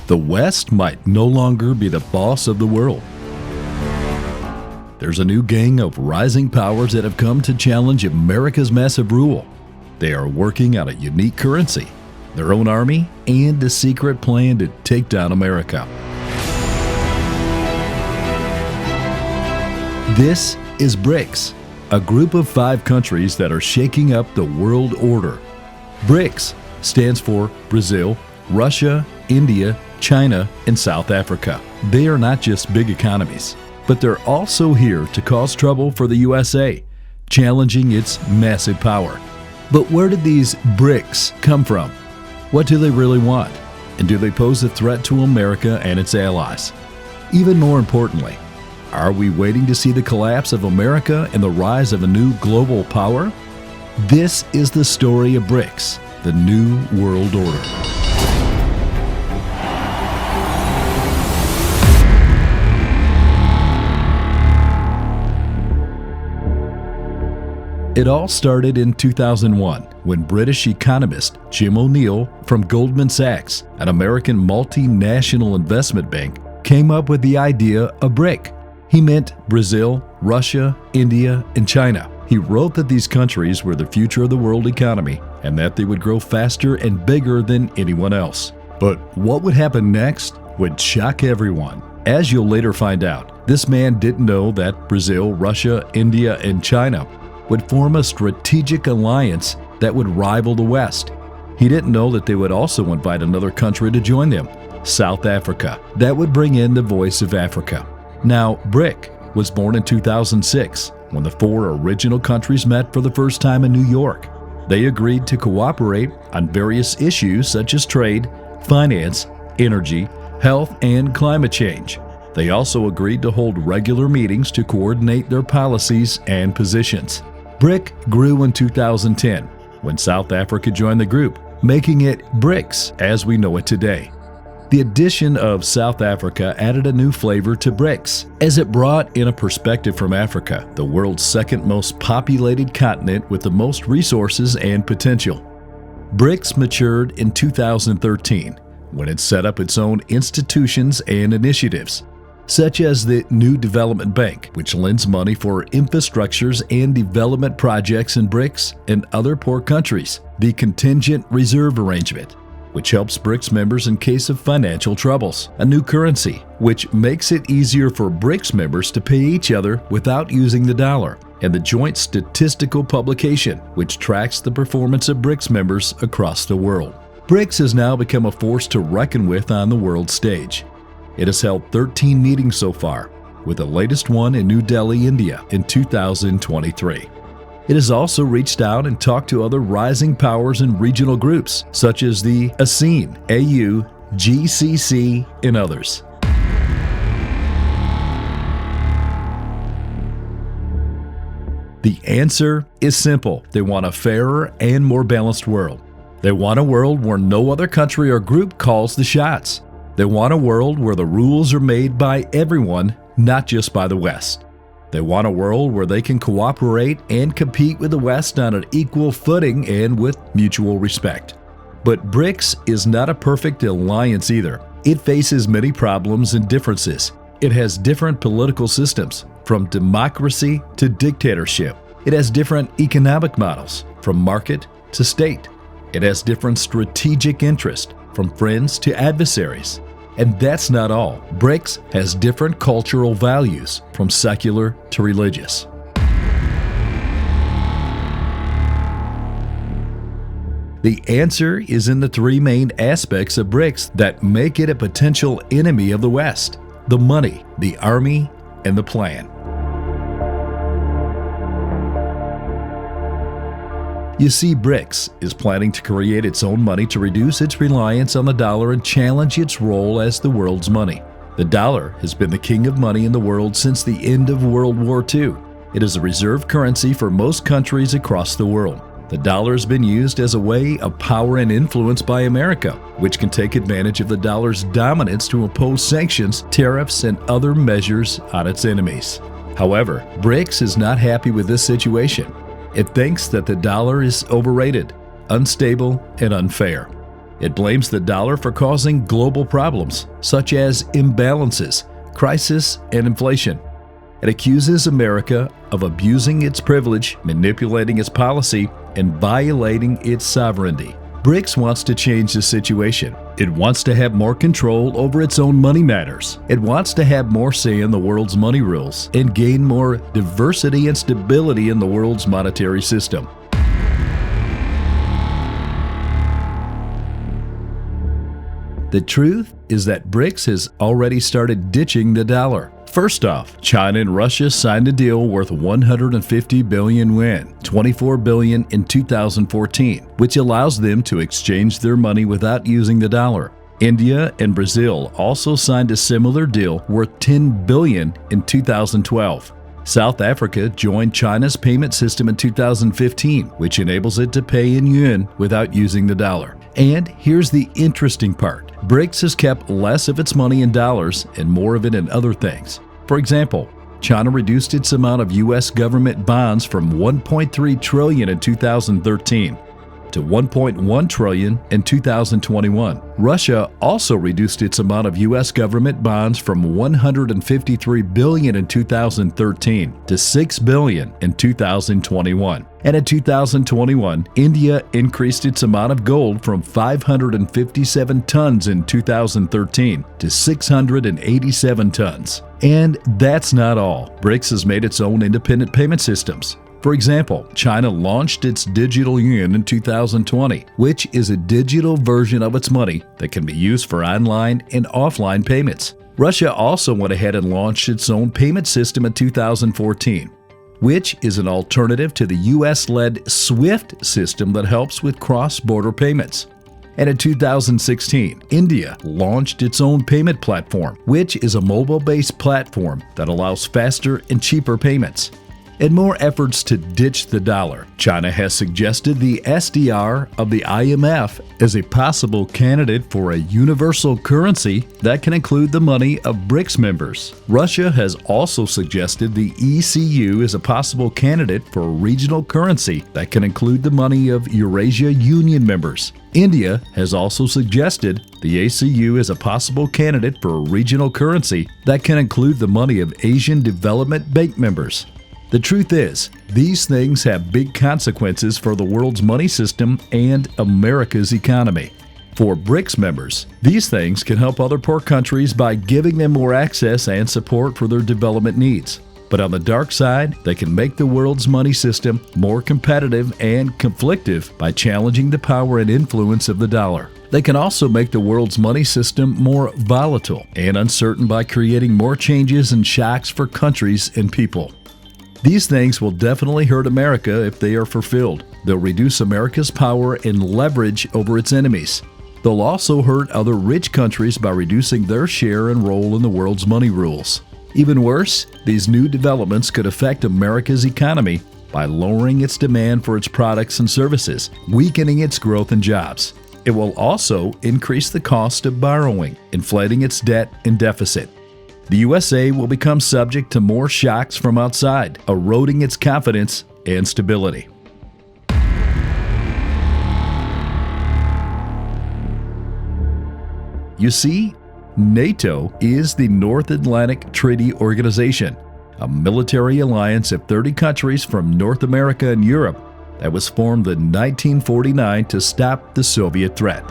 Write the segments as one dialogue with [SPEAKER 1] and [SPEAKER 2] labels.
[SPEAKER 1] The West might no longer be the boss of the world. There's a new gang of rising powers that have come to challenge America's massive rule. They are working on a unique currency, their own army, and a secret plan to take down America. This is BRICS, a group of 5 countries that are shaking up the world order. BRICS stands for Brazil, Russia, India, China, and South Africa. They are not just big economies, but they're also here to cause trouble for the USA, challenging its massive power. But where did these BRICS come from? What do they really want? And do they pose a threat to America and its allies? Even more importantly, are we waiting to see the collapse of America and the rise of a new global power? This is the story of BRICS, the new world order. It all started in 2001 when British economist Jim O'Neill from Goldman Sachs, an American multinational investment bank, came up with the idea of BRIC. He meant Brazil, Russia, India, and China. He wrote that these countries were the future of the world economy and that they would grow faster and bigger than anyone else. But what would happen next would shock everyone. As you'll later find out, this man didn't know that Brazil, Russia, India, and China would form a strategic alliance that would rival the West. He didn't know that they would also invite another country to join them, South Africa. That would bring in the voice of Africa. Now, BRIC was born in 2006 when the 4 original countries met for the first time in New York. They agreed to cooperate on various issues such as trade, finance, energy, health, and climate change. They also agreed to hold regular meetings to coordinate their policies and positions. BRIC grew in 2010 when South Africa joined the group, making it BRICS as we know it today. The addition of South Africa added a new flavor to BRICS, as it brought in a perspective from Africa, the world's second most populated continent with the most resources and potential. BRICS matured in 2013 when it set up its own institutions and initiatives, such as the New Development Bank, which lends money for infrastructures and development projects in BRICS and other poor countries, the Contingent Reserve Arrangement, which helps BRICS members in case of financial troubles, a new currency, which makes it easier for BRICS members to pay each other without using the dollar, and the Joint Statistical Publication, which tracks the performance of BRICS members across the world. BRICS has now become a force to reckon with on the world stage. It has held 13 meetings so far, with the latest one in New Delhi, India in 2023. It has also reached out and talked to other rising powers and regional groups, such as the ASEAN, AU, GCC, and others. The answer is simple. They want a fairer and more balanced world. They want a world where no other country or group calls the shots. They want a world where the rules are made by everyone, not just by the West. They want a world where they can cooperate and compete with the West on an equal footing and with mutual respect. But BRICS is not a perfect alliance either. It faces many problems and differences. It has different political systems, from democracy to dictatorship. It has different economic models, from market to state. It has different strategic interests, from friends to adversaries. And that's not all. BRICS has different cultural values, from secular to religious. The answer is in the 3 main aspects of BRICS that make it a potential enemy of the West: the money, the army, and the plan. You see, BRICS is planning to create its own money to reduce its reliance on the dollar and challenge its role as the world's money. The dollar has been the king of money in the world since the end of World War II. It is a reserve currency for most countries across the world. The dollar has been used as a way of power and influence by America, which can take advantage of the dollar's dominance to impose sanctions, tariffs, and other measures on its enemies. However, BRICS is not happy with this situation. It thinks that the dollar is overrated, unstable, and unfair. It blames the dollar for causing global problems, such as imbalances, crisis, and inflation. It accuses America of abusing its privilege, manipulating its policy, and violating its sovereignty. BRICS wants to change the situation. It wants to have more control over its own money matters. It wants to have more say in the world's money rules and gain more diversity and stability in the world's monetary system. The truth is that BRICS has already started ditching the dollar. First off, China and Russia signed a deal worth 150 billion yuan, 24 billion in 2014, which allows them to exchange their money without using the dollar. India and Brazil also signed a similar deal worth 10 billion in 2012. South Africa joined China's payment system in 2015, which enables it to pay in yuan without using the dollar. And here's the interesting part. BRICS has kept less of its money in dollars and more of it in other things. For example, China reduced its amount of U.S. government bonds from 1.3 trillion in 2013 to 1.1 trillion in 2021. Russia also reduced its amount of U.S. government bonds from 153 billion in 2013 to 6 billion in 2021. And in 2021, India increased its amount of gold from 557 tons in 2013 to 687 tons. And that's not all. BRICS has made its own independent payment systems. For example, China launched its digital yuan in 2020, which is a digital version of its money that can be used for online and offline payments. Russia also went ahead and launched its own payment system in 2014, which is an alternative to the US-led SWIFT system that helps with cross-border payments. And in 2016, India launched its own payment platform, which is a mobile-based platform that allows faster and cheaper payments. In more efforts to ditch the dollar, China has suggested the SDR of the IMF as a possible candidate for a universal currency that can include the money of BRICS members. Russia has also suggested the ECU as a possible candidate for a regional currency that can include the money of Eurasia Union members. India has also suggested the ACU as a possible candidate for a regional currency that can include the money of Asian Development Bank members. The truth is, these things have big consequences for the world's money system and America's economy. For BRICS members, these things can help other poor countries by giving them more access and support for their development needs. But on the dark side, they can make the world's money system more competitive and conflictive by challenging the power and influence of the dollar. They can also make the world's money system more volatile and uncertain by creating more changes and shocks for countries and people. These things will definitely hurt America if they are fulfilled. They'll reduce America's power and leverage over its enemies. They'll also hurt other rich countries by reducing their share and role in the world's money rules. Even worse, these new developments could affect America's economy by lowering its demand for its products and services, weakening its growth and jobs. It will also increase the cost of borrowing, inflating its debt and deficit. The USA will become subject to more shocks from outside, eroding its confidence and stability. You see, NATO is the North Atlantic Treaty Organization, a military alliance of 30 countries from North America and Europe that was formed in 1949 to stop the Soviet threat.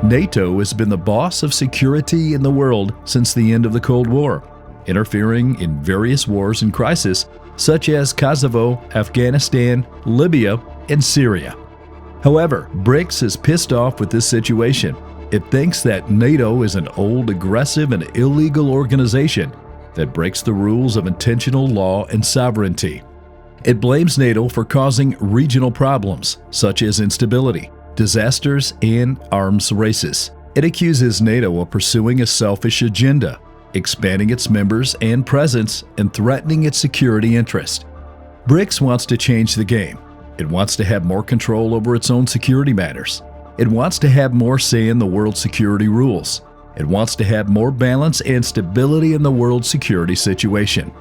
[SPEAKER 1] NATO has been the boss of security in the world since the end of the Cold War, interfering in various wars and crises such as Kosovo, Afghanistan, Libya, and Syria. However, BRICS is pissed off with this situation. It thinks that NATO is an old, aggressive, and illegal organization that breaks the rules of international law and sovereignty. It blames NATO for causing regional problems such as instability, disasters, and arms races. It accuses NATO of pursuing a selfish agenda, expanding its members and presence, and threatening its security interest. BRICS wants to change the game. It wants to have more control over its own security matters. It wants to have more say in the world's security rules. It wants to have more balance and stability in the world security situation.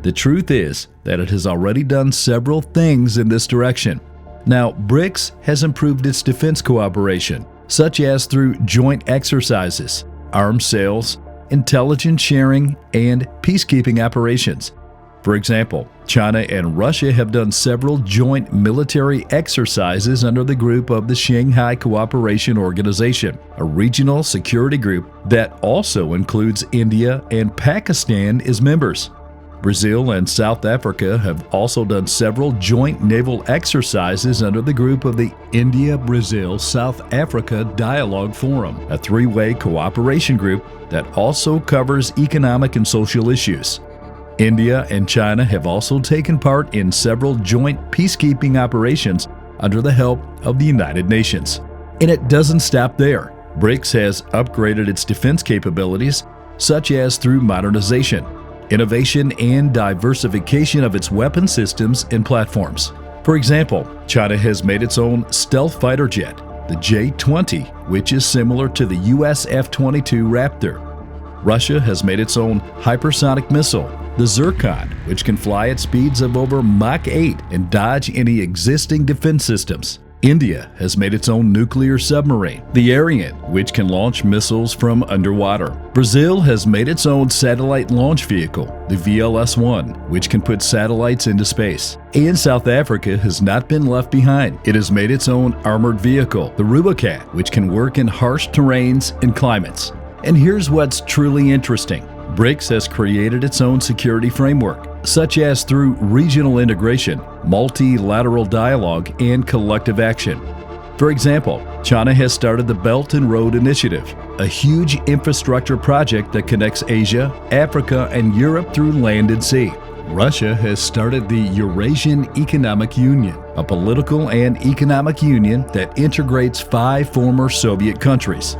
[SPEAKER 1] The truth is that it has already done several things in this direction. Now, BRICS has improved its defense cooperation, such as through joint exercises, arms sales, intelligence sharing, and peacekeeping operations. For example, China and Russia have done several joint military exercises under the group of the Shanghai Cooperation Organization, a regional security group that also includes India and Pakistan as members. Brazil and South Africa have also done several joint naval exercises under the group of the India-Brazil-South Africa Dialogue Forum, a three-way cooperation group that also covers economic and social issues. India and China have also taken part in several joint peacekeeping operations under the help of the United Nations. And it doesn't stop there. BRICS has upgraded its defense capabilities, such as through modernization, innovation, and diversification of its weapon systems and platforms. For example, China has made its own stealth fighter jet, the J-20, which is similar to the US F-22 Raptor. Russia has made its own hypersonic missile, the Zircon, which can fly at speeds of over Mach 8 and dodge any existing defense systems. India has made its own nuclear submarine, the Ariane, which can launch missiles from underwater. Brazil has made its own satellite launch vehicle, the VLS-1, which can put satellites into space. And South Africa has not been left behind. It has made its own armored vehicle, the Rubacat, which can work in harsh terrains and climates. And here's what's truly interesting. BRICS has created its own security framework, such as through regional integration, multilateral dialogue, and collective action. For example, China has started the Belt and Road Initiative, a huge infrastructure project that connects Asia, Africa, and Europe through land and sea. Russia has started the Eurasian Economic Union, a political and economic union that integrates 5 former Soviet countries.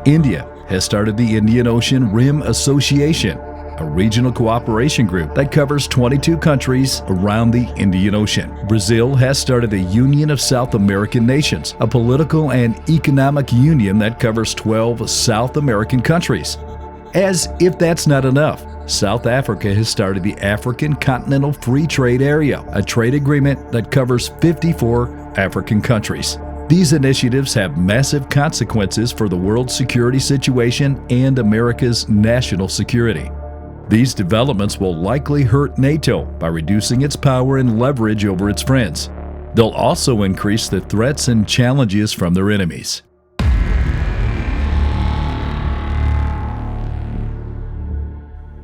[SPEAKER 1] India has started the Indian Ocean Rim Association, a regional cooperation group that covers 22 countries around the Indian Ocean. Brazil has started the Union of South American Nations, a political and economic union that covers 12 South American countries. As if that's not enough, South Africa has started the African Continental Free Trade Area, a trade agreement that covers 54 African countries. These initiatives have massive consequences for the world's security situation and America's national security. These developments will likely hurt NATO by reducing its power and leverage over its friends. They'll also increase the threats and challenges from their enemies.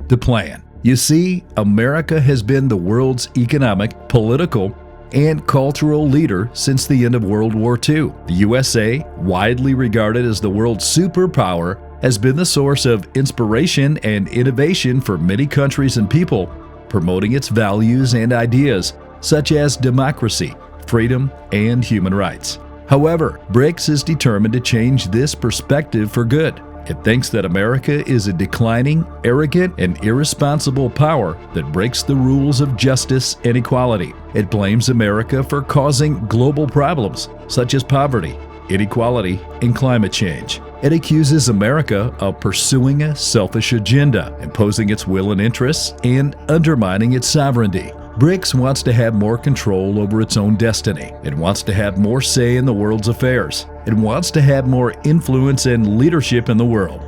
[SPEAKER 1] The plan. You see, America has been the world's economic, political, and cultural leader since the end of World War II. The USA, widely regarded as the world's superpower, has been the source of inspiration and innovation for many countries and people, promoting its values and ideas, such as democracy, freedom, and human rights. However, BRICS is determined to change this perspective for good. It thinks that America is a declining, arrogant, and irresponsible power that breaks the rules of justice and equality. It blames America for causing global problems such as poverty, inequality, and climate change. It accuses America of pursuing a selfish agenda, imposing its will and interests, and undermining its sovereignty. BRICS wants to have more control over its own destiny. It wants to have more say in the world's affairs. It wants to have more influence and leadership in the world.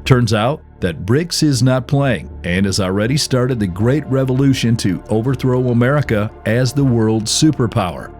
[SPEAKER 1] Turns out that BRICS is not playing and has already started the great revolution to overthrow America as the world's superpower.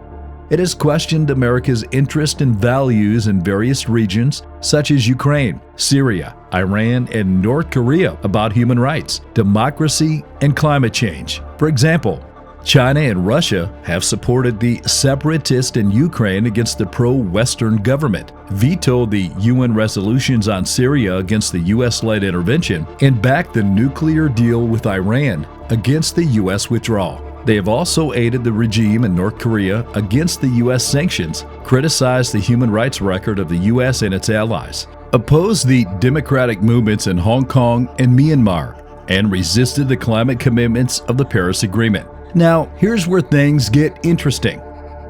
[SPEAKER 1] It has questioned America's interest and values in various regions such as Ukraine, Syria, Iran, and North Korea about human rights, democracy, and climate change. For example, China and Russia have supported the separatists in Ukraine against the pro-Western government, vetoed the UN resolutions on Syria against the US-led intervention, and backed the nuclear deal with Iran against the US withdrawal. They have also aided the regime in North Korea against the U.S. sanctions, criticized the human rights record of the U.S. and its allies, opposed the democratic movements in Hong Kong and Myanmar, and resisted the climate commitments of the Paris Agreement. Now, here's where things get interesting.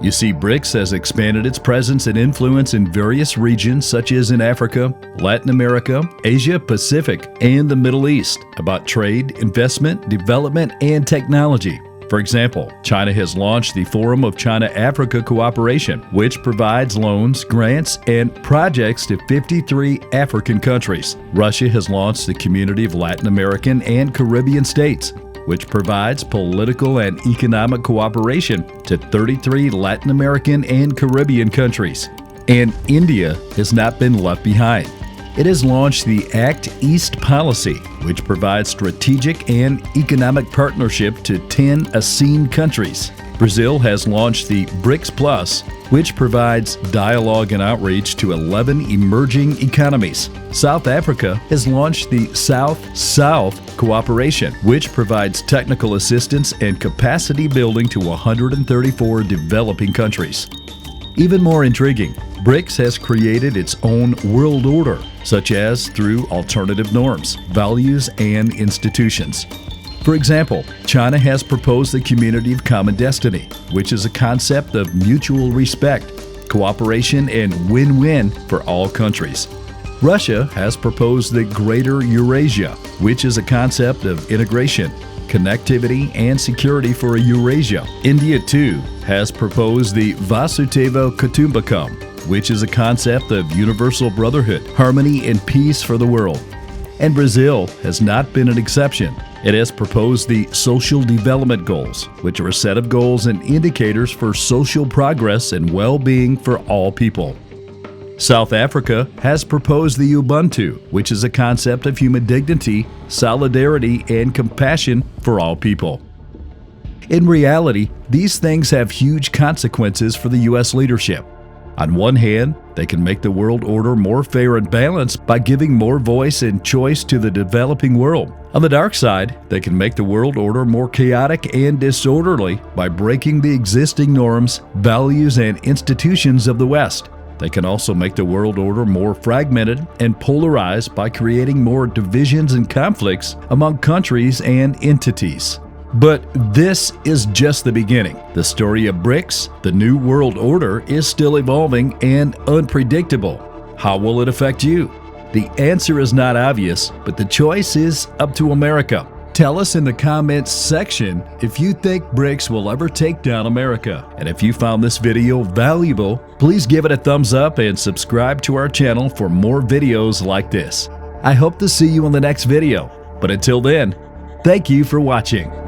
[SPEAKER 1] You see, BRICS has expanded its presence and influence in various regions such as in Africa, Latin America, Asia Pacific, and the Middle East about trade, investment, development, and technology. For example, China has launched the Forum of China-Africa Cooperation, which provides loans, grants, and projects to 53 African countries. Russia has launched the Community of Latin American and Caribbean States, which provides political and economic cooperation to 33 Latin American and Caribbean countries. And India has not been left behind. It has launched the Act East policy, which provides strategic and economic partnership to 10 ASEAN countries. Brazil has launched the BRICS Plus, which provides dialogue and outreach to 11 emerging economies. South Africa has launched the South-South Cooperation, which provides technical assistance and capacity building to 134 developing countries. Even more intriguing, BRICS has created its own world order, such as through alternative norms, values, and institutions. For example, China has proposed the Community of Common Destiny, which is a concept of mutual respect, cooperation, and win-win for all countries. Russia has proposed the Greater Eurasia, which is a concept of integration, connectivity, and security for Eurasia. India, too, has proposed the Vasudhaiva Kutumbakam, which is a concept of universal brotherhood, harmony, and peace for the world. And Brazil has not been an exception. It has proposed the Social Development Goals, which are a set of goals and indicators for social progress and well-being for all people. South Africa has proposed the Ubuntu, which is a concept of human dignity, solidarity, and compassion for all people. In reality, these things have huge consequences for the U.S. leadership. On one hand, they can make the world order more fair and balanced by giving more voice and choice to the developing world. On the dark side, they can make the world order more chaotic and disorderly by breaking the existing norms, values, and institutions of the West. They can also make the world order more fragmented and polarized by creating more divisions and conflicts among countries and entities. But this is just the beginning. The story of BRICS, the new world order, is still evolving and unpredictable. How will it affect you? The answer is not obvious, but the choice is up to America. Tell us in the comments section if you think BRICS will ever take down America. And if you found this video valuable, please give it a thumbs up and subscribe to our channel for more videos like this. I hope to see you in the next video. But until then, thank you for watching.